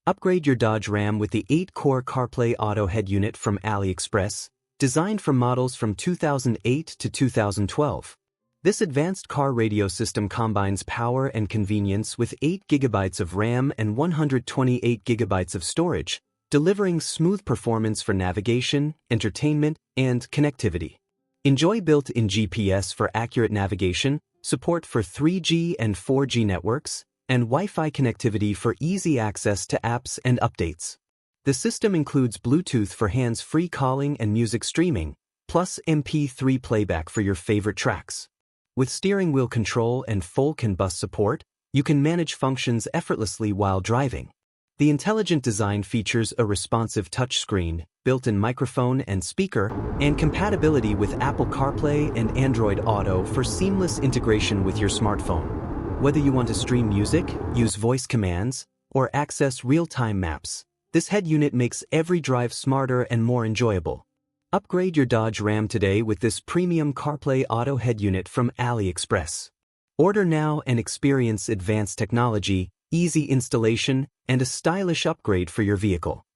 Upgrade your Dodge Ram with the 8-core CarPlay Auto head unit from AliExpress, designed for models from 2008 to 2012. This advanced car radio system combines power and convenience with 8 GB of RAM and 128 GB of storage, delivering smooth performance for navigation, entertainment, and connectivity. Enjoy built-in GPS for accurate navigation, support for 3G and 4G networks, and Wi-Fi connectivity for easy access to apps and updates. The system includes Bluetooth for hands-free calling and music streaming, plus MP3 playback for your favorite tracks. With steering wheel control and full CAN bus support, you can manage functions effortlessly while driving. The intelligent design features a responsive touchscreen, built-in microphone and speaker, and compatibility with Apple CarPlay and Android Auto for seamless integration with your smartphone. Whether you want to stream music, use voice commands, or access real-time maps, this head unit makes every drive smarter and more enjoyable. Upgrade your Dodge Ram today with this premium CarPlay Auto head unit from AliExpress. Order now and experience advanced technology, easy installation, and a stylish upgrade for your vehicle.